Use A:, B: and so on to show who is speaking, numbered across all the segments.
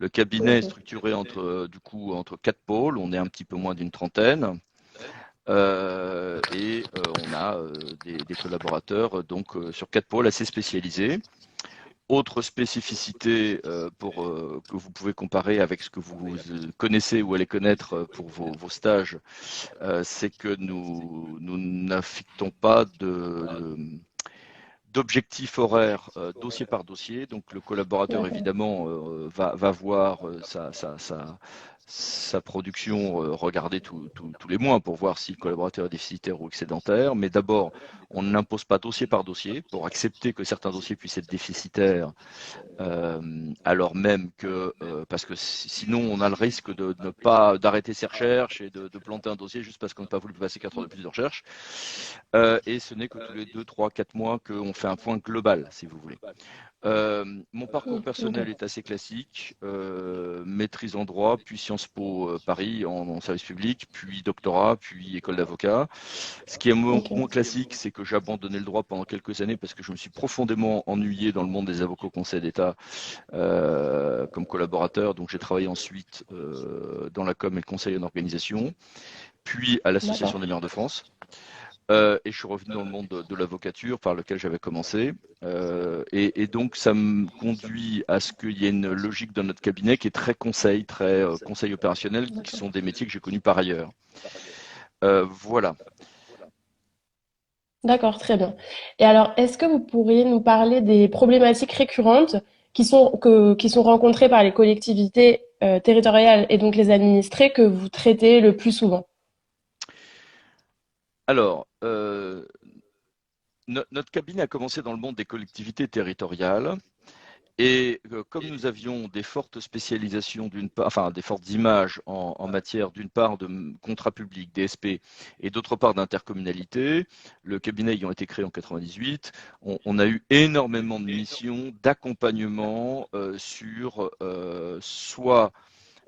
A: Le cabinet est structuré entre 4 pôles, on est un petit peu moins d'une trentaine. On a des collaborateurs sur 4 pôles assez spécialisés. Autre spécificité que vous pouvez comparer avec ce que vous connaissez ou allez connaître pour vos stages, c'est que nous n'affectons pas d'objectifs horaires dossier par dossier. Donc le collaborateur
B: D'accord.
A: évidemment va voir sa production regardée tous les mois pour voir si le collaborateur est déficitaire ou excédentaire. Mais d'abord, on n'impose pas dossier par dossier pour accepter que certains dossiers puissent être déficitaires alors même que, parce que sinon on a le risque de ne pas d'arrêter ses recherches et de planter un dossier juste parce qu'on n'a pas voulu passer 4 heures de plus de recherche. Et ce n'est que tous les 2, 3, 4 mois qu'on fait un point global, si vous voulez. Mon parcours
B: Ok.
A: personnel est assez classique, maîtrise en droit, puis Sciences Po Paris en service public, puis doctorat, puis école d'avocat. Ce qui est moins
B: Ok.
A: classique, c'est que j'ai abandonné le droit pendant quelques années parce que je me suis profondément ennuyé dans le monde des avocats au Conseil d'État comme collaborateur. Donc j'ai travaillé ensuite dans la com et le conseil en organisation, puis à l'Association
B: D'accord.
A: des maires de France. Et je suis revenu dans le monde de l'avocature par lequel j'avais commencé. Et donc, ça me conduit à ce qu'il y ait une logique dans notre cabinet qui est très conseil, très conseil opérationnel, qui
B: D'accord.
A: sont des métiers que j'ai connus par ailleurs. Voilà.
B: D'accord, très bien. Et alors, est-ce que vous pourriez nous parler des problématiques récurrentes qui sont rencontrées par les collectivités territoriales et donc les administrés que vous traitez le plus souvent?
A: Alors, notre cabinet a commencé dans le monde des collectivités territoriales. Et comme nous avions des fortes spécialisations d'une part, enfin des fortes images en matière d'une part de contrat public, DSP, et d'autre part d'intercommunalité, le cabinet ayant été créé en 98, on a eu énormément de missions d'accompagnement sur soit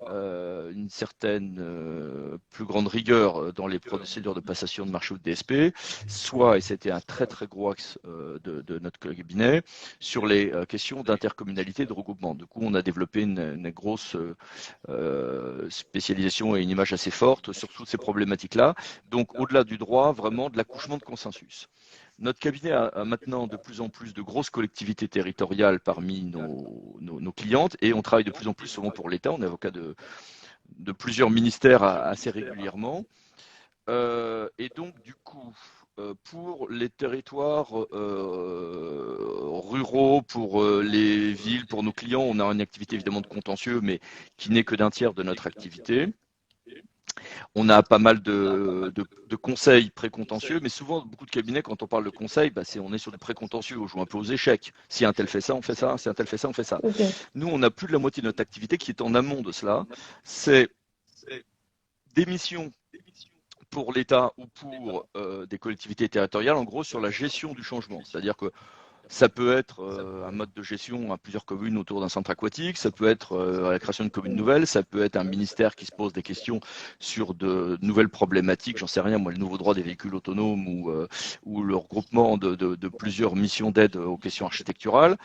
A: une certaine plus grande rigueur dans les procédures de passation de marché ou de DSP, soit, et c'était un très très gros axe de notre cabinet, sur les questions d'intercommunalité et de regroupement. Du coup, on a développé une grosse spécialisation et une image assez forte sur toutes ces problématiques-là. Donc, au-delà du droit, vraiment de l'accouchement de consensus. Notre cabinet a maintenant de plus en plus de grosses collectivités territoriales parmi nos clientes et on travaille de plus en plus souvent pour l'État. On est avocat de plusieurs ministères assez régulièrement. Et donc, du coup, pour les territoires ruraux, pour les villes, pour nos clients, on a une activité évidemment de contentieux, mais qui n'est que d'un tiers de notre activité. On a pas mal de conseils précontentieux, mais souvent, beaucoup de cabinets, quand on parle de conseils, on est sur du précontentieux, on joue un peu aux échecs. Si un tel fait ça, on fait ça. Si un tel fait ça, on fait ça.
B: Ok.
A: Nous, on a plus de la moitié de notre activité qui est en amont de cela. C'est des missions pour l'État ou pour des collectivités territoriales, en gros, sur la gestion du changement. C'est-à-dire que ça peut être un mode de gestion à plusieurs communes autour d'un centre aquatique, ça peut être la création d'une commune nouvelle, ça peut être un ministère qui se pose des questions sur de nouvelles problématiques, j'en sais rien, moi, le nouveau droit des véhicules autonomes ou le regroupement de plusieurs missions d'aide aux questions architecturales.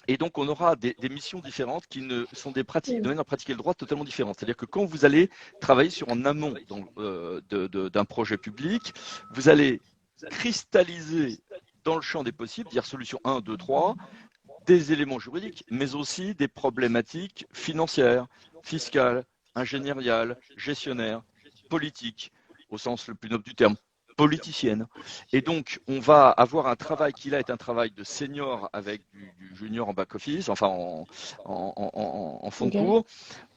A: Et donc, on aura des missions différentes qui ne sont des pratiques, de manière à pratiquer le droit totalement différentes. C'est-à-dire que quand vous allez travailler sur un amont d'un projet public, vous allez cristalliser dans le champ des possibles, dire solution 1, 2, 3, des éléments juridiques, mais aussi des problématiques financières, fiscales, ingénieriales, gestionnaires, politiques, au sens le plus noble du terme, politicienne. Et donc, on va avoir un travail qui là est un travail de senior avec du junior en back-office, enfin en fond de
B: Ok.
A: cours,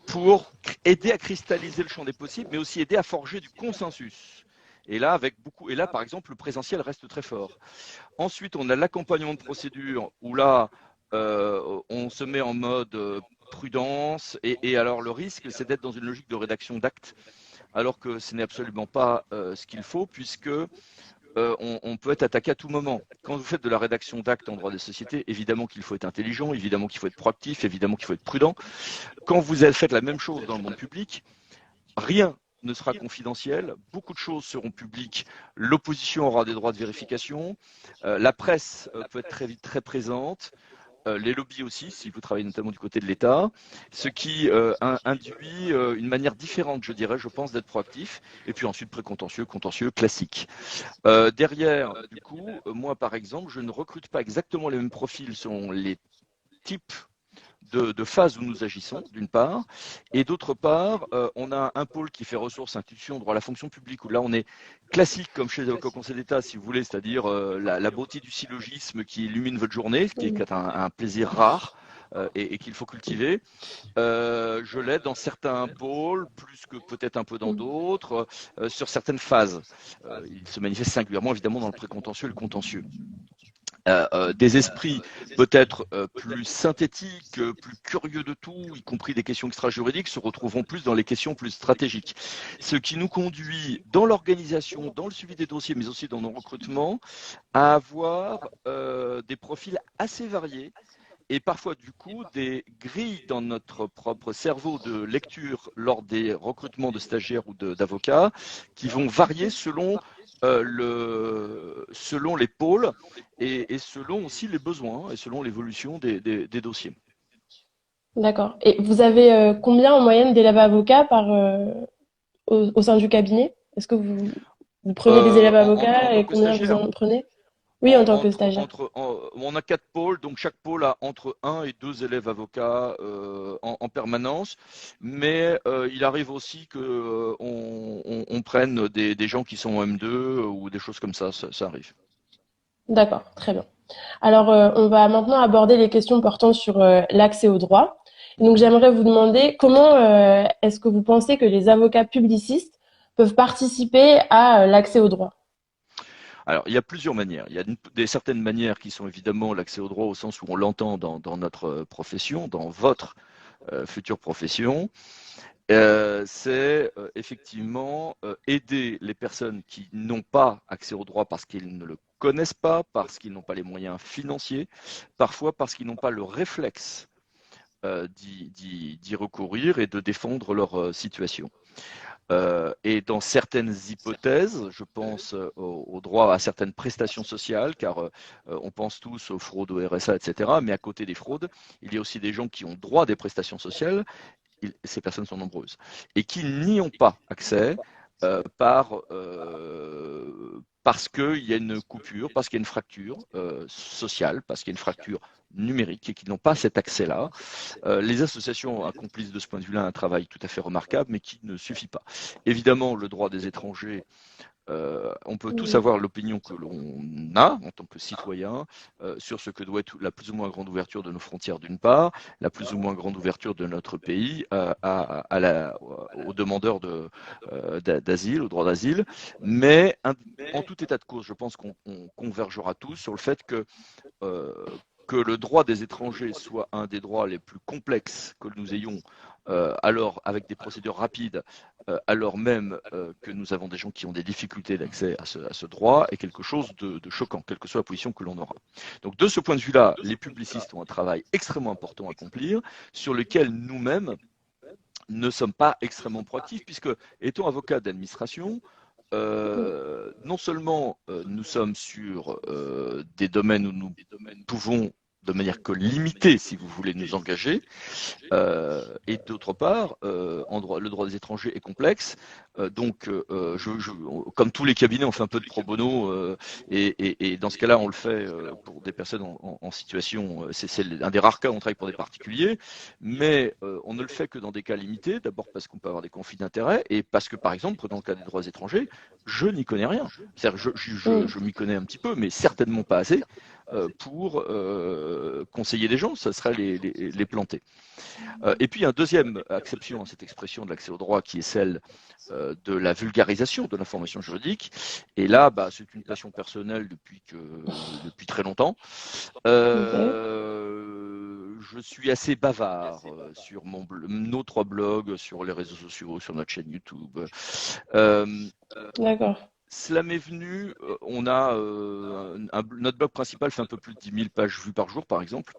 A: pour aider à cristalliser le champ des possibles, mais aussi aider à forger du consensus. Et là, par exemple, le présentiel reste très fort. Ensuite, on a l'accompagnement de procédure où là, on se met en mode prudence. Et alors, le risque, c'est d'être dans une logique de rédaction d'actes, alors que ce n'est absolument pas ce qu'il faut, puisque on peut être attaqué à tout moment. Quand vous faites de la rédaction d'actes en droit des sociétés, évidemment qu'il faut être intelligent, évidemment qu'il faut être proactif, évidemment qu'il faut être prudent. Quand vous faites la même chose dans le monde public, rien ne sera confidentiel, beaucoup de choses seront publiques, l'opposition aura des droits de vérification, la presse peut être très vite très présente, les lobbies aussi, si vous travaillez notamment du côté de l'État, ce qui induit une manière différente, je dirais, je pense, d'être proactif. Et puis ensuite, précontentieux, contentieux, classique. Derrière, du coup, moi, par exemple, je ne recrute pas exactement les mêmes profils selon les types de phase où nous agissons, d'une part, et d'autre part, on a un pôle qui fait ressources, institutions, droit à la fonction publique, où là on est classique comme chez les avocats au Conseil d'État, si vous voulez, c'est-à-dire la beauté du syllogisme qui illumine votre journée, ce qui est un plaisir rare et qu'il faut cultiver. Je l'ai dans certains pôles, plus que peut-être un peu dans d'autres, sur certaines phases. Il se manifeste singulièrement évidemment dans le précontentieux et le contentieux. Des esprits peut-être plus synthétiques, plus curieux de tout, y compris des questions extra-juridiques, se retrouveront plus dans les questions plus stratégiques. Ce qui nous conduit dans l'organisation, dans le suivi des dossiers, mais aussi dans nos recrutements, à avoir des profils assez variés et parfois du coup des grilles dans notre propre cerveau de lecture lors des recrutements de stagiaires ou d'avocats qui vont varier selon les pôles et selon aussi les besoins et selon l'évolution des dossiers.
B: D'accord. Et vous avez combien en moyenne d'élèves avocats au sein du cabinet? Est-ce que vous prenez des élèves
A: En
B: avocats
A: tant
B: et
A: que
B: combien vous
A: stagiaire,
B: en prenez? Oui, en tant que stagiaire.
A: on a 4 pôles, donc chaque pôle a entre un et 2 élèves avocats en permanence, mais il arrive aussi que on prenne des gens qui sont en M2 ou des choses comme ça arrive.
B: D'accord, très bien. Alors, on va maintenant aborder les questions portant sur l'accès au droit. Donc,
A: Mhm.
B: j'aimerais vous demander comment est-ce que vous pensez que les avocats publicistes peuvent participer à l'accès au droit?
A: Alors, il y a plusieurs manières. Il y a certaines manières qui sont évidemment l'accès au droit au sens où on l'entend dans notre profession, dans votre future profession. C'est effectivement aider les personnes qui n'ont pas accès au droit parce qu'ils ne le connaissent pas, parce qu'ils n'ont pas les moyens financiers, parfois parce qu'ils n'ont pas le réflexe d'y recourir et de défendre leur situation. Et dans certaines hypothèses, je pense au droit à certaines prestations sociales, car on pense tous aux fraudes au RSA, etc. Mais à côté des fraudes, il y a aussi des gens qui ont droit à des prestations sociales, ces personnes sont nombreuses, et qui n'y ont pas accès parce qu'il y a une coupure, parce qu'il y a une fracture sociale, parce qu'il y a une fracture numérique et qu'ils n'ont pas cet accès-là. Les associations accomplissent de ce point de vue-là un travail tout à fait remarquable, mais qui ne suffit pas. Évidemment, le droit des étrangers, on peut tous avoir l'opinion que l'on a en tant que citoyen sur ce que doit être la plus ou moins grande ouverture de nos frontières d'une part, la plus ou moins grande ouverture de notre pays aux demandeurs d'asile, au droit d'asile. Mais en tout état de cause, je pense qu'on convergera tous sur le fait euh, que le droit des étrangers soit un des droits les plus complexes que nous ayons, alors avec des procédures rapides, alors même que nous avons des gens qui ont des difficultés d'accès à ce droit, est quelque chose de choquant, quelle que soit la position que l'on aura. Donc de ce point de vue-là, les publicistes ont un travail extrêmement important à accomplir, sur lequel nous-mêmes ne sommes pas extrêmement proactifs, puisque étant avocat d'administration, non seulement nous sommes sur des domaines où nous pouvons de manière que limitée, si vous voulez, nous engager, et d'autre part, le droit des étrangers est complexe. Donc, comme tous les cabinets, on fait un peu de pro bono, et dans ce cas-là, on le fait pour des personnes en situation. C'est un des rares cas où on travaille pour des particuliers, mais on ne le fait que dans des cas limités. D'abord parce qu'on peut avoir des conflits d'intérêts, et parce que, par exemple, dans le cas des droits étrangers, je n'y connais rien. C'est-à-dire, je m'y connais un petit peu, mais certainement pas assez pour conseiller des gens. Ça serait les planter. Et puis, un deuxième acception à cette expression de l'accès au droit qui est celle de la vulgarisation de l'information juridique. Et là, c'est une passion personnelle depuis très longtemps.
B: Ok.
A: Je suis assez bavard sur nos 3 blogs, sur les réseaux sociaux, sur notre chaîne YouTube. Euh,
B: D'accord.
A: Cela m'est venu, on a notre blog principal fait un peu plus de 10 000 pages vues par jour, par exemple.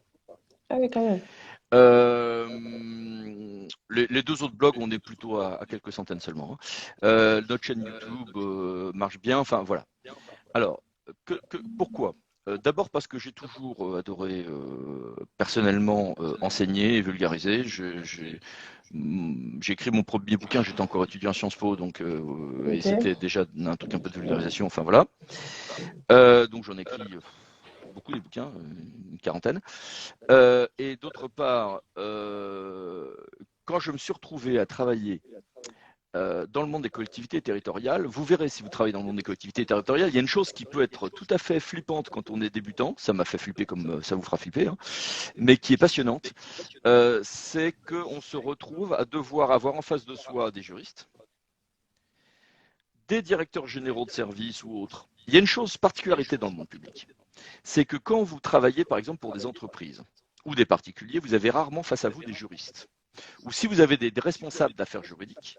B: Ah oui, quand même.
A: Euh, les 2 autres blogs, on est plutôt à quelques centaines seulement, hein. Notre chaîne YouTube marche bien, enfin voilà. Alors, pourquoi D'abord parce que j'ai toujours adoré personnellement enseigner et vulgariser. J'ai écrit mon premier bouquin, j'étais encore étudiant à Sciences Po, donc et
B: Ok.
A: c'était déjà un truc un peu de vulgarisation. Enfin voilà. Donc j'en ai écrit beaucoup des bouquins, une quarantaine. Et d'autre part, quand je me suis retrouvé à travailler dans le monde des collectivités territoriales, vous verrez si vous travaillez dans le monde des collectivités territoriales, il y a une chose qui peut être tout à fait flippante quand on est débutant, ça m'a fait flipper comme ça vous fera flipper, hein, mais qui est passionnante, c'est qu'on se retrouve à devoir avoir en face de soi des juristes, des directeurs généraux de services ou autres. Il y a une chose, particularité dans le monde public, c'est que quand vous travaillez par exemple pour des entreprises ou des particuliers, vous avez rarement face à vous des juristes. Ou si vous avez des responsables d'affaires juridiques,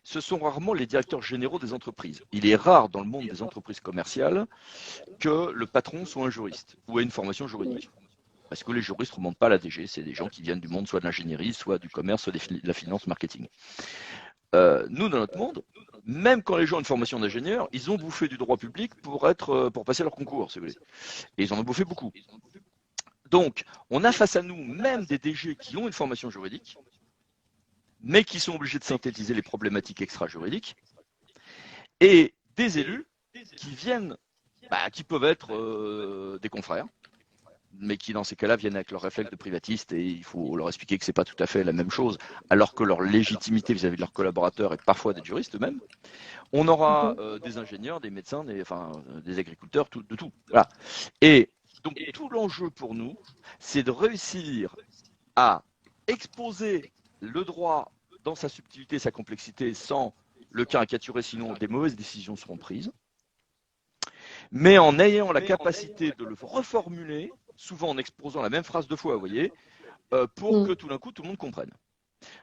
A: ce sont rarement les directeurs généraux des entreprises. Il est rare dans le monde des entreprises commerciales que le patron soit un juriste ou ait une formation juridique. Parce que les juristes ne remontent pas à la DG, c'est des gens qui viennent du monde soit de l'ingénierie, soit du commerce, soit de la finance, marketing. Nous, dans notre monde, même quand les gens ont une formation d'ingénieur, ils ont bouffé du droit public pour passer leur concours, si vous voulez. Et ils en ont bouffé beaucoup. Donc, on a face à nous même des DG qui ont une formation juridique, mais qui sont obligés de synthétiser les problématiques extra-juridiques, et des élus qui viennent, qui peuvent être des confrères, mais qui dans ces cas-là viennent avec leur réflexe de privatiste et il faut leur expliquer que c'est pas tout à fait la même chose, alors que leur légitimité vis-à-vis de leurs collaborateurs est parfois des juristes eux-mêmes. On aura des ingénieurs, des médecins, des agriculteurs, de tout. Voilà. Et donc tout l'enjeu pour nous, c'est de réussir à exposer le droit dans sa subtilité, sa complexité, sans le caricaturer, sinon des mauvaises décisions seront prises, mais en ayant la capacité de le reformuler, souvent en exposant la même phrase deux fois, vous voyez, pour que tout d'un coup tout le monde comprenne.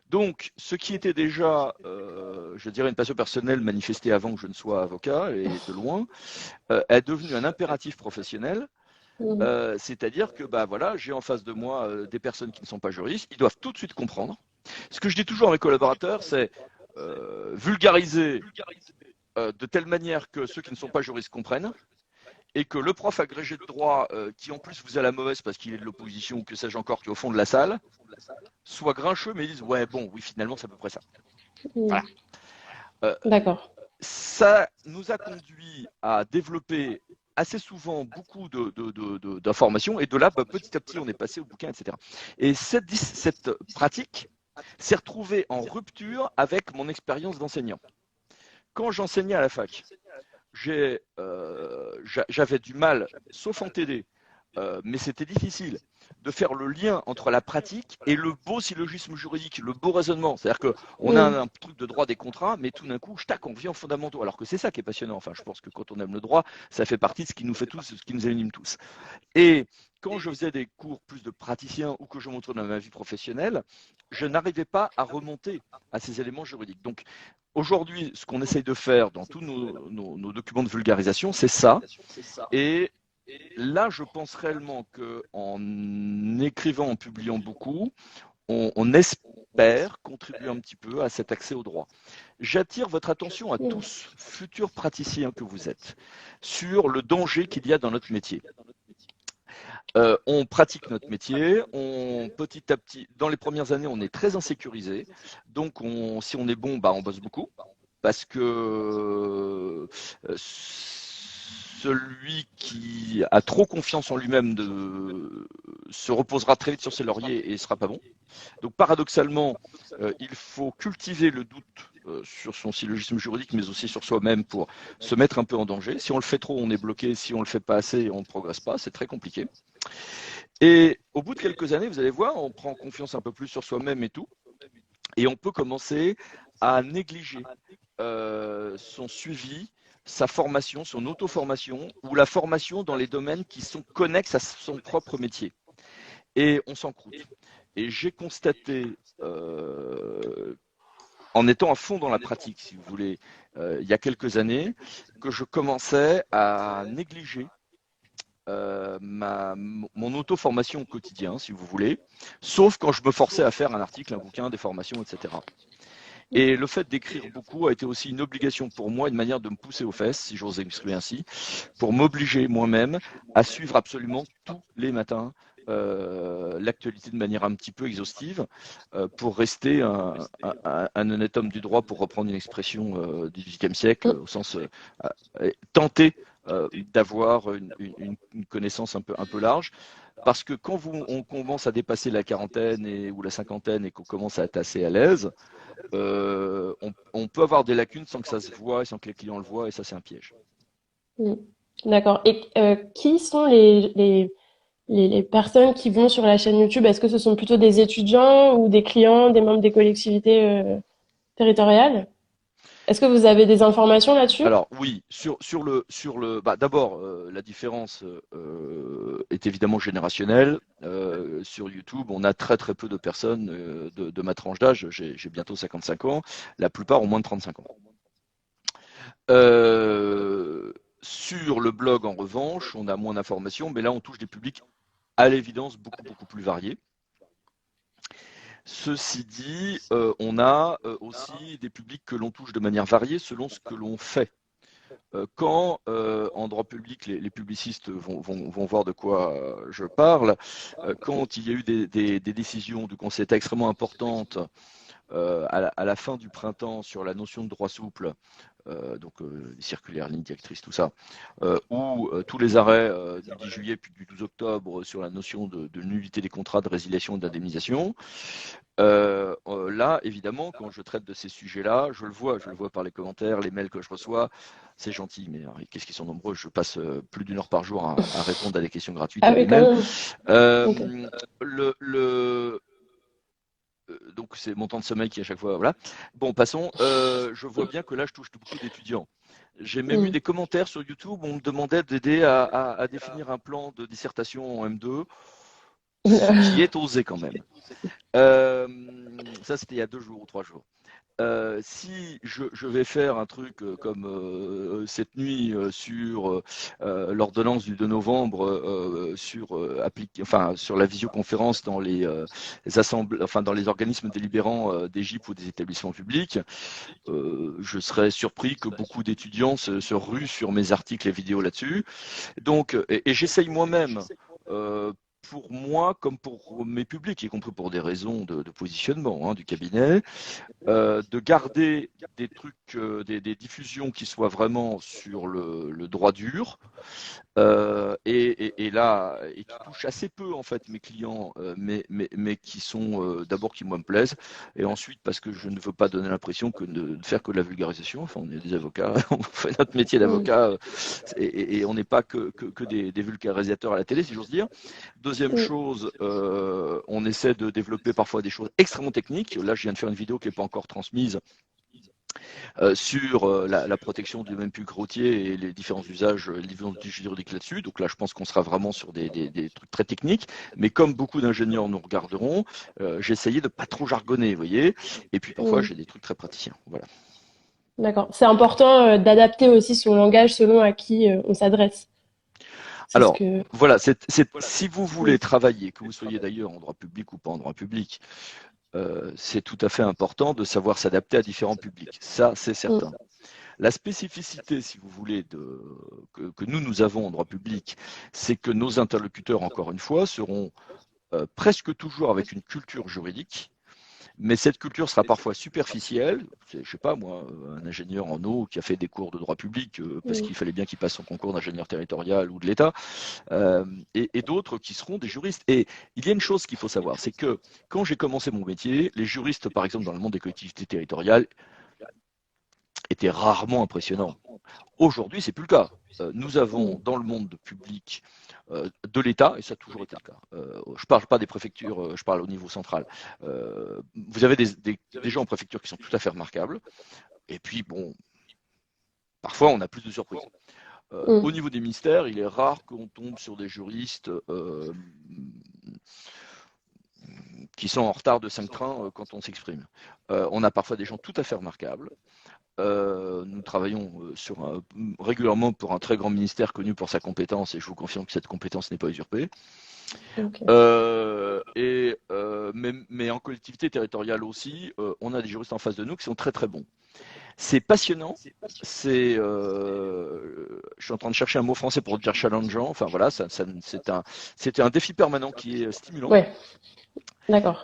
A: Donc, ce qui était déjà, je dirais, une passion personnelle manifestée avant que je ne sois avocat, et de loin, est devenu un impératif professionnel. C'est-à-dire que voilà, j'ai en face de moi des personnes qui ne sont pas juristes, ils doivent tout de suite comprendre. Ce que je dis toujours à mes collaborateurs, c'est vulgariser de telle manière que ceux qui ne sont pas juristes comprennent, et que le prof agrégé de droit, qui en plus vous a la mauvaise parce qu'il est de l'opposition ou que sais-je encore, qui est au fond de la salle, soit grincheux, mais ils disent ouais, bon, oui, finalement, c'est à peu près ça. Voilà.
B: D'accord.
A: Ça nous a conduit à développer assez souvent beaucoup d'informations, et de là, petit à petit, on est passé au bouquin, etc. Et cette pratique s'est retrouvée en rupture avec mon expérience d'enseignant. Quand j'enseignais à la fac, j'avais du mal, sauf en TD, mais c'était difficile de faire le lien entre la pratique et le beau syllogisme juridique, le beau raisonnement. C'est-à-dire qu'on a un truc de droit des contrats, mais tout d'un coup, on revient aux fondamentaux. Alors que c'est ça qui est passionnant. Enfin, je pense que quand on aime le droit, ça fait partie de ce qui nous fait tous, ce qui nous anime tous. Et quand je faisais des cours plus de praticiens ou que je montre dans ma vie professionnelle, je n'arrivais pas à remonter à ces éléments juridiques. Donc, aujourd'hui, ce qu'on essaye de faire dans tous nos documents de vulgarisation, c'est ça. Et là, je pense réellement qu'en écrivant, en publiant beaucoup, on espère contribuer un petit peu à cet accès au droit. J'attire votre attention à tous, futurs praticiens que vous êtes, sur le danger qu'il y a dans notre métier. On pratique notre métier, petit à petit, dans les premières années, on est très insécurisé. Donc, si on est bon, on bosse beaucoup. Parce que celui qui a trop confiance en lui-même se reposera très vite sur ses lauriers et ne sera pas bon. Donc, paradoxalement, il faut cultiver le doute sur son syllogisme juridique, mais aussi sur soi-même pour se mettre un peu en danger. Si on le fait trop, on est bloqué. Si on ne le fait pas assez, on ne progresse pas. C'est très compliqué. Et au bout de quelques années, vous allez voir, on prend confiance un peu plus sur soi-même et tout. Et on peut commencer à négliger son suivi, sa formation, son auto-formation ou la formation dans les domaines qui sont connexes à son propre métier. Et on s'encroute. Et j'ai constaté, en étant à fond dans la pratique, si vous voulez, il y a quelques années, que je commençais à négliger mon auto-formation au quotidien, si vous voulez, sauf quand je me forçais à faire un article, un bouquin, des formations, etc. Et le fait d'écrire beaucoup a été aussi une obligation pour moi, une manière de me pousser aux fesses, si j'ose m'exprimer ainsi, pour m'obliger moi-même à suivre absolument tous les matins l'actualité de manière un petit peu exhaustive pour rester un honnête homme du droit, pour reprendre une expression du XVIIIe siècle, au sens tenter d'avoir une connaissance un peu large. Parce que quand on commence à dépasser la quarantaine ou la cinquantaine et qu'on commence à être assez à l'aise, on peut avoir des lacunes sans que ça se voie et sans que les clients le voient, et ça, c'est un piège.
B: Mm. D'accord. Et qui sont les personnes qui vont sur la chaîne YouTube? Est-ce que ce sont plutôt des étudiants ou des clients, des membres des collectivités territoriales? Est-ce que vous avez des informations là-dessus?
A: Alors oui, bah, d'abord, la différence est évidemment générationnelle. Sur YouTube, on a très très peu de personnes de ma tranche d'âge. J'ai bientôt 55 ans. La plupart ont moins de 35 ans. Sur le blog, en revanche, on a moins d'informations, mais là, on touche des publics à l'évidence beaucoup plus variés. Ceci dit, on a aussi des publics que l'on touche de manière variée selon ce que l'on fait. Quand en droit public, les publicistes vont voir de quoi je parle, quand il y a eu des décisions du Conseil d'État extrêmement importantes à la fin du printemps sur la notion de droit souple, donc les circulaires, lignes directrices, tout ça, ou tous les arrêts du 10 juillet puis du 12 octobre sur la notion de nullité des contrats de résiliation et d'indemnisation. Là, évidemment, quand je traite de ces sujets-là, je le vois par les commentaires, les mails que je reçois. C'est gentil, mais qu'est-ce qu'ils sont nombreux. Je passe plus d'une heure par jour à répondre à des questions gratuites
B: Ah
A: et à
B: oui,
A: des
B: quand
A: mails.
B: même. Ok.
A: Donc c'est mon temps de sommeil qui à chaque fois, voilà. Bon, passons. Je vois bien que là, je touche beaucoup d'étudiants. J'ai même eu
B: Mm.
A: des commentaires sur YouTube où on me demandait d'aider à définir un plan de dissertation en M2, ce qui est osé quand même. Ça, c'était il y a 2 jours ou 3 jours. Si je vais faire un truc comme cette nuit sur l'ordonnance du 2 novembre sur la visioconférence dans les assemblées, enfin dans les organismes délibérants des GIP ou des établissements publics, je serais surpris que beaucoup d'étudiants se ruent sur mes articles et vidéos là-dessus. Donc, et j'essaye moi-même. Pour moi, comme pour mes publics, y compris pour des raisons de positionnement du cabinet, de garder des trucs, des diffusions qui soient vraiment sur le droit dur, et là, et qui touchent assez peu en fait mes clients, mais qui sont d'abord qui moi me plaisent, et ensuite parce que je ne veux pas donner l'impression que de faire que de la vulgarisation. Enfin, on est des avocats, on fait notre métier
B: Mm.
A: d'avocat, et on n'est pas que des vulgarisateurs à la télé, si j'ose dire. Deuxième
B: Mm.
A: chose, on essaie de développer parfois des choses extrêmement techniques. Là, je viens de faire une vidéo qui n'est pas encore transmise sur la protection du même public routier et les différents usages, les différents usages juridiques là-dessus. Donc là, je pense qu'on sera vraiment sur des trucs très techniques. Mais comme beaucoup d'ingénieurs nous regarderont, j'ai essayé de pas trop jargonner, vous voyez. Et puis parfois,
B: Mm.
A: j'ai des trucs très praticiens. Voilà.
B: D'accord. C'est important d'adapter aussi son langage selon à qui on s'adresse. C'est ce
A: Alors,
B: que.
A: voilà, si vous
B: Mm.
A: voulez travailler, que vous soyez d'ailleurs en droit public ou pas en droit public, c'est tout à fait important de savoir s'adapter à différents publics. Ça, c'est certain.
B: Mm.
A: La spécificité, si vous voulez, que nous avons en droit public, c'est que nos interlocuteurs, encore une fois, seront presque toujours avec une culture juridique, mais cette culture sera parfois superficielle. Je ne sais pas, moi, un ingénieur en eau qui a fait des cours de droit public parce
B: Mm.
A: qu'il fallait bien qu'il passe son concours d'ingénieur territorial ou de l'État, et d'autres qui seront des juristes. Et il y a une chose qu'il faut savoir, c'est que quand j'ai commencé mon métier, les juristes, par exemple, dans le monde des collectivités territoriales, étaient rarement impressionnants. Aujourd'hui, c'est plus le cas. Nous
B: Mm.
A: avons dans le monde public de l'État, et ça a toujours été le cas. Je ne parle pas des préfectures, je parle au niveau central. Vous avez des gens en préfecture qui sont tout à fait remarquables. Et puis, bon, parfois, on a plus de surprises. Au
B: Mm.
A: niveau des ministères, il est rare qu'on tombe sur des juristes qui sont en retard de 5 trains quand on s'exprime. On a parfois des gens tout à fait remarquables. Nous travaillons régulièrement pour un très grand ministère connu pour sa compétence, et je vous confirme que cette compétence n'est pas usurpée.
B: Ok.
A: Mais en collectivité territoriale aussi, on a des juristes en face de nous qui sont très très bons. C'est passionnant. Je suis en train de chercher un mot français pour dire challengeant. Enfin voilà, c'était un défi permanent qui est stimulant.
B: Ouais, d'accord.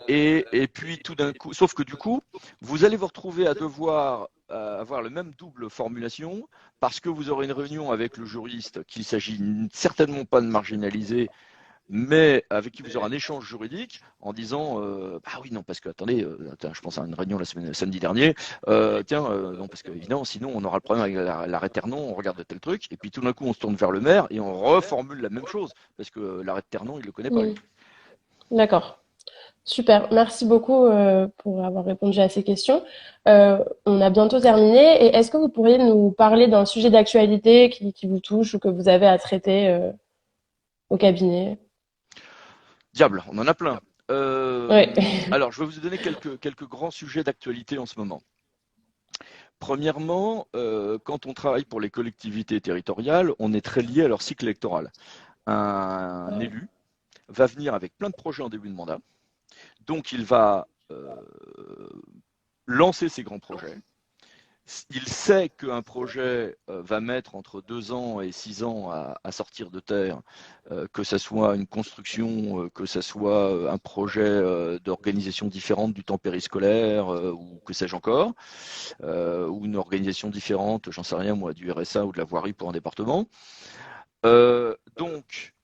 A: Et puis tout d'un coup, sauf que du coup, vous allez vous retrouver à devoir avoir le même double formulation parce que vous aurez une réunion avec le juriste qu'il s'agit certainement pas de marginaliser, mais avec qui vous aurez un échange juridique en disant ah oui non parce que attendez je pense à une réunion samedi dernier non parce que évidemment sinon on aura le problème avec l'arrêt Ternon, on regarde tel truc et puis tout d'un coup on se tourne vers le maire et on reformule la même chose parce que l'arrêt Ternon il le connaît pas
B: Mm.
A: lui.
B: D'accord. Super. Merci beaucoup pour avoir répondu à ces questions. On a bientôt terminé. Et est-ce que vous pourriez nous parler d'un sujet d'actualité qui vous touche ou que vous avez à traiter au cabinet?
A: Diable, on en a plein.
B: Ouais.
A: Alors je vais vous donner quelques grands sujets d'actualité en ce moment. Premièrement, quand on travaille pour les collectivités territoriales, on est très lié à leur cycle électoral. Un élu va venir avec plein de projets en début de mandat, donc il va lancer ses grands projets. Il sait qu'un projet va mettre entre 2 ans et 6 ans à sortir de terre, que ce soit une construction, que ce soit un projet d'organisation différente du temps périscolaire, ou que sais-je encore, ou une organisation différente, j'en sais rien moi, du RSA ou de la voirie pour un département. Donc,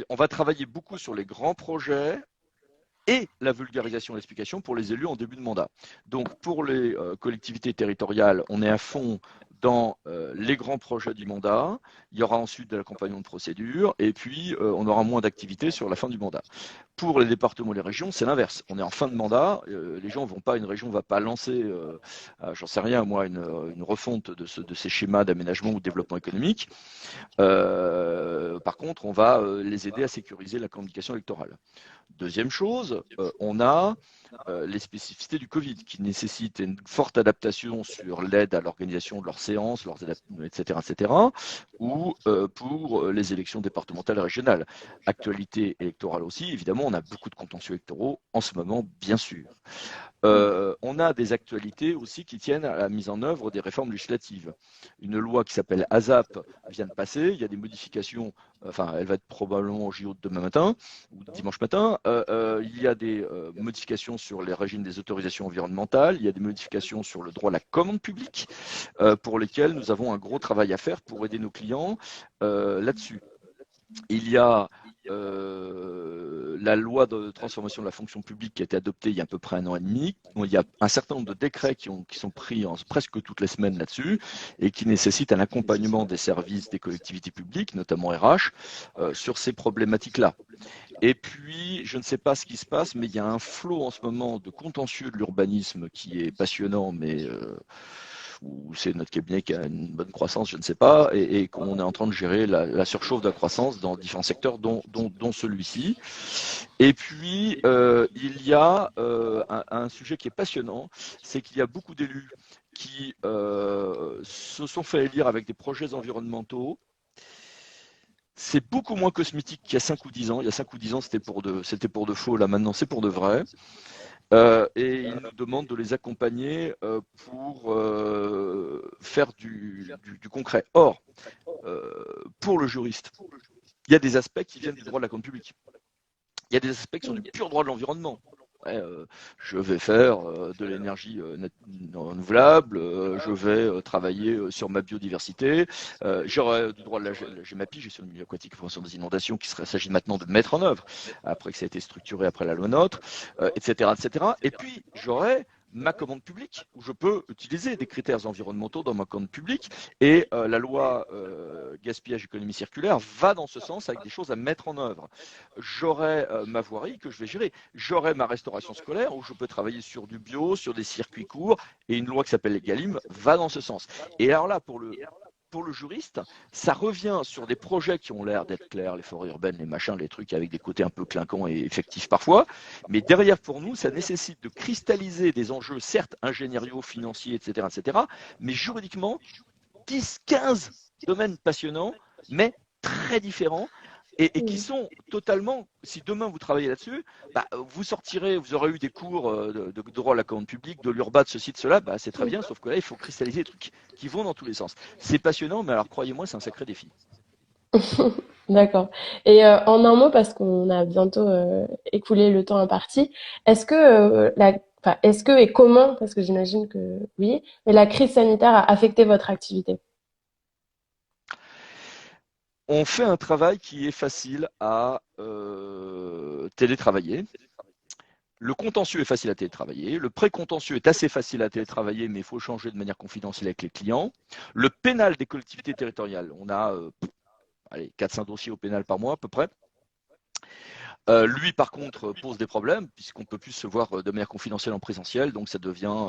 A: on va travailler beaucoup sur les grands projets et la vulgarisation et l'explication pour les élus en début de mandat. Donc pour les collectivités territoriales, on est à fond dans les grands projets du mandat. Il y aura ensuite de l'accompagnement de procédure et puis on aura moins d'activités sur la fin du mandat. Pour les départements et les régions, c'est l'inverse. On est en fin de mandat. Les gens vont pas, une région va pas lancer, j'en sais rien moi, une refonte de ces schémas d'aménagement ou de développement économique. Par contre, on va les aider à sécuriser la communication électorale. Deuxième chose, on a les spécificités du Covid qui nécessitent une forte adaptation sur l'aide à l'organisation de leurs séances, etc., etc., ou pour les élections départementales et régionales. Actualité électorale aussi, évidemment, on a beaucoup de contentieux électoraux en ce moment, bien sûr. On a des actualités aussi qui tiennent à la mise en œuvre des réformes législatives. Une loi qui s'appelle ASAP vient de passer, il y a des modifications, enfin elle va être probablement au JO de demain matin ou dimanche matin, il y a des modifications sur les régimes des autorisations environnementales, il y a des modifications sur le droit à la commande publique, pour lesquelles nous avons un gros travail à faire pour aider nos clients là-dessus. Il y a la loi de transformation de la fonction publique qui a été adoptée il y a à peu près 1 an et demi. Il y a un certain nombre de décrets qui sont pris presque toutes les semaines là-dessus et qui nécessitent un accompagnement des services des collectivités publiques, notamment RH, sur ces problématiques-là. Et puis, je ne sais pas ce qui se passe, mais il y a un flot en ce moment de contentieux de l'urbanisme qui est passionnant, mais ou c'est notre cabinet qui a une bonne croissance, je ne sais pas, et qu'on est en train de gérer la surchauffe de la croissance dans différents secteurs, dont celui-ci. Et puis, il y a un sujet qui est passionnant, c'est qu'il y a beaucoup d'élus qui se sont fait élire avec des projets environnementaux. C'est beaucoup moins cosmétique qu'il y a 5 ou 10 ans. Il y a 5 ou 10 ans, c'était pour de faux. Là, maintenant, c'est pour de vrai. Et ils nous demandent de les accompagner pour faire du concret. Or, pour le juriste, il y a des aspects qui viennent du droit de la commande publique. Il y a des aspects qui sont du pur droit de l'environnement. Ouais, je vais faire de l'énergie renouvelable, je vais travailler sur ma biodiversité, j'aurai du droit de la GEMAPI, gestion du milieu aquatique et prévention des inondations, qui s'agit maintenant de mettre en œuvre, après que ça a été structuré après la loi NOTRe, etc., etc. Et puis, j'aurai ma commande publique, où je peux utiliser des critères environnementaux dans ma commande publique, et la loi gaspillage économie circulaire va dans ce sens avec des choses à mettre en œuvre. J'aurai ma voirie que je vais gérer, j'aurai ma restauration scolaire où je peux travailler sur du bio, sur des circuits courts, et une loi qui s'appelle Egalim va dans ce sens. Et alors là, pour le juriste, ça revient sur des projets qui ont l'air d'être clairs, les forêts urbaines, les machins, les trucs avec des côtés un peu clinquants et effectifs parfois. Mais derrière, pour nous, ça nécessite de cristalliser des enjeux, certes ingénieriaux, financiers, etc., mais juridiquement, 10, 15 domaines passionnants, mais très différents. et qui sont totalement, si demain vous travaillez là-dessus, bah, vous sortirez, vous aurez eu des cours de droit à la commande publique, de l'URBA, de ceci, de cela, bah, c'est très bien, sauf que là, il faut cristalliser des trucs qui vont dans tous les sens. C'est passionnant, mais alors croyez-moi, c'est un sacré défi.
B: D'accord. Et en un mot, parce qu'on a bientôt écoulé le temps imparti, est-ce que enfin, est-ce que et comment, parce que j'imagine que oui, mais la crise sanitaire a affecté votre activité?
A: On fait un travail qui est facile à télétravailler. Le contentieux est facile à télétravailler. Le pré-contentieux est assez facile à télétravailler, mais il faut changer de manière confidentielle avec les clients. Le pénal des collectivités territoriales, on a allez, 400 dossiers au pénal par mois à peu près. Lui, par contre, pose des problèmes, puisqu'on ne peut plus se voir de manière confidentielle en présentiel, donc ça devient,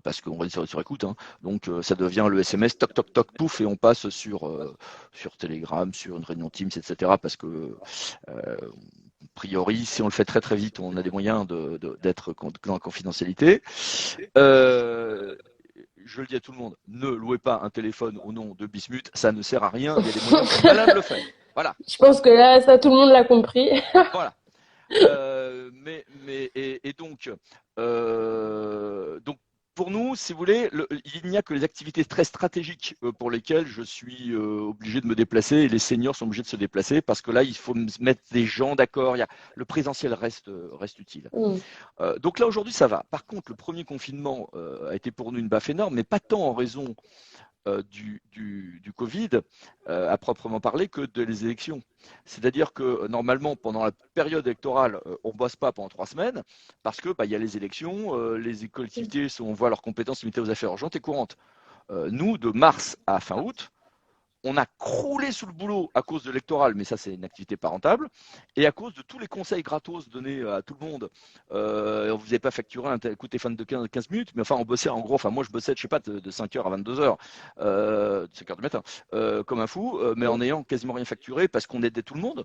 A: parce qu'on va dire sur écoute, hein, donc ça devient le SMS, toc, toc, toc, pouf, et on passe sur Telegram, sur une réunion Teams, etc., parce que, a priori, si on le fait très très vite, on a des moyens d'être dans la confidentialité. Je le dis à tout le monde, ne louez pas un téléphone au nom de Bismuth, ça ne sert à rien, il y a des moyens malins de le faire. Voilà.
B: Je pense que là, ça, tout le monde l'a compris.
A: Voilà. Et donc, pour nous, si vous voulez, il n'y a que les activités très stratégiques pour lesquelles je suis obligé de me déplacer et les seniors sont obligés de se déplacer parce que là, il faut mettre des gens d'accord. Le présentiel reste utile.
B: Mm.
A: Donc là, aujourd'hui, ça va. Par contre, le premier confinement a été pour nous une baffe énorme, mais pas tant en raison du Covid à proprement parler que de les élections. C'est-à-dire que normalement, pendant la période électorale, on ne bosse pas pendant 3 semaines parce que y a les élections, les collectivités on voit leurs compétences limitées aux affaires urgentes et courantes. Nous, de mars à fin août, on a croulé sous le boulot à cause de l'électoral, mais ça c'est une activité pas rentable, et à cause de tous les conseils gratos donnés à tout le monde. On vous avez pas facturé un coup de téléphone de 15 minutes, mais enfin on bossait en gros, enfin moi je bossais, je sais pas, de 5h à 22h, 5h du matin, comme un fou, mais en ayant quasiment rien facturé parce qu'on aidait tout le monde.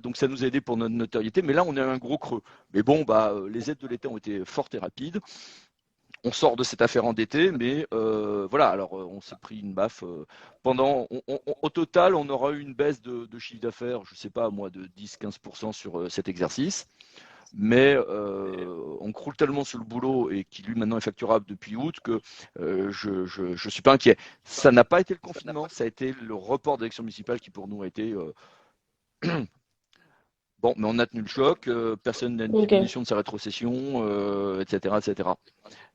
A: Donc ça nous a aidé pour notre notoriété, mais là on a eu un gros creux. Mais bon, les aides de l'État ont été fortes et rapides. On sort de cette affaire endettée, mais voilà, alors on s'est pris une baffe au total, on aura eu une baisse de chiffre d'affaires, je ne sais pas moi, de 10-15% sur cet exercice, mais on croule tellement sur le boulot et qui lui maintenant est facturable depuis août que je suis pas inquiet. Ça n'a pas été le confinement, ça a été le report d'élections municipales qui pour nous a été bon, mais on a tenu le choc, personne n'a une
B: Ok.
A: diminution de sa rétrocession, etc., etc.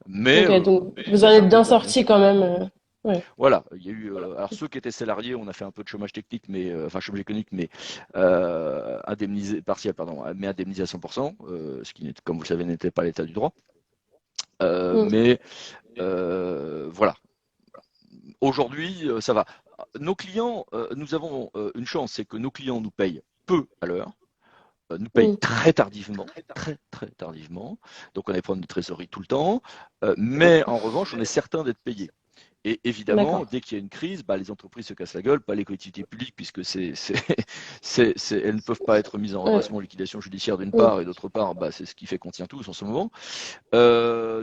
A: Mais
B: Ok. Donc, vous en
A: c'est un
B: êtes
A: peu
B: bien
A: comme
B: sorti quand même. Ouais.
A: voilà, il y a eu alors ceux qui étaient salariés, on a fait un peu de chômage technique, mais enfin chômage économique, mais indemnisé partiel, pardon, mais indemnisé à 100%, ce qui, comme vous le savez, n'était pas l'état du droit.
B: Mm.
A: Mais voilà, aujourd'hui, ça va. Nos clients, nous avons une chance, c'est que nos clients nous payent peu à l'heure, nous payent
B: Mm.
A: très tardivement, très très tardivement. Donc on a des problèmes de trésorerie tout le temps, mais en revanche, on est certain d'être payé. Et évidemment,
B: D'accord.
A: dès qu'il y a une crise, les entreprises se cassent la gueule, pas les collectivités publiques, puisque elles ne peuvent pas être mises en
B: Ouais.
A: redressement ou liquidation judiciaire d'une
B: Mm.
A: part, et d'autre part, c'est ce qui fait qu'on tient tous en ce moment.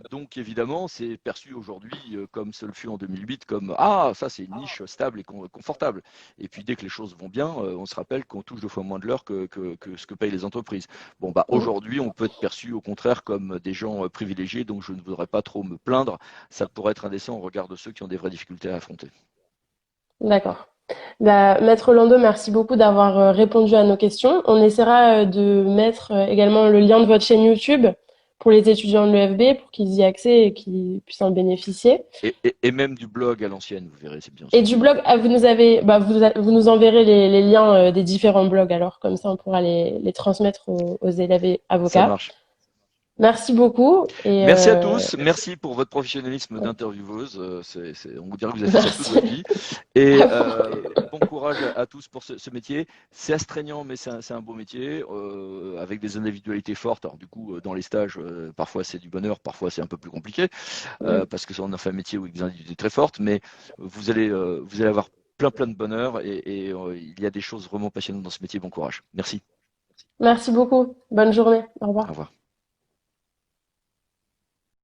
A: Donc évidemment, c'est perçu aujourd'hui comme ce le fut en 2008, comme ah ça c'est une niche stable et confortable. Et puis dès que les choses vont bien, on se rappelle qu'on touche 2 fois moins de l'heure que ce que payent les entreprises. Bon
B: Mm.
A: aujourd'hui, on peut être perçu au contraire comme des gens privilégiés, donc je ne voudrais pas trop me plaindre. Ça pourrait être indécent au regard de ceux qui ont des vraies difficultés à affronter.
B: D'accord. Bah, Maître Lando, merci beaucoup d'avoir répondu à nos questions. On essaiera de mettre également le lien de votre chaîne YouTube pour les étudiants de l'EFB pour qu'ils y aient accès et qu'ils puissent en bénéficier.
A: Et même du blog à l'ancienne, vous verrez, c'est bien
B: Et
A: sûr.
B: du blog, vous nous avez, vous nous enverrez les liens des différents blogs alors, comme ça on pourra les transmettre aux élèves et
A: Ça
B: avocats.
A: marche.
B: Merci beaucoup et
A: Merci à tous, merci pour votre professionnalisme d'intervieweuse. On vous dirait que vous avez fait ça toute
B: merci
A: votre vie. Et
B: à vous.
A: bon courage à tous pour ce métier. C'est astreignant, mais c'est un beau métier, avec des individualités fortes. Alors du coup, dans les stages, parfois c'est du bonheur, parfois c'est un peu plus compliqué,
B: Mm.
A: parce que ça, on a fait un métier où il y a des individualités très fortes, mais vous allez avoir plein de bonheur et il y a des choses vraiment passionnantes dans ce métier. Bon courage. Merci.
B: Merci beaucoup. Bonne journée. Au
A: Au
B: revoir.
A: revoir.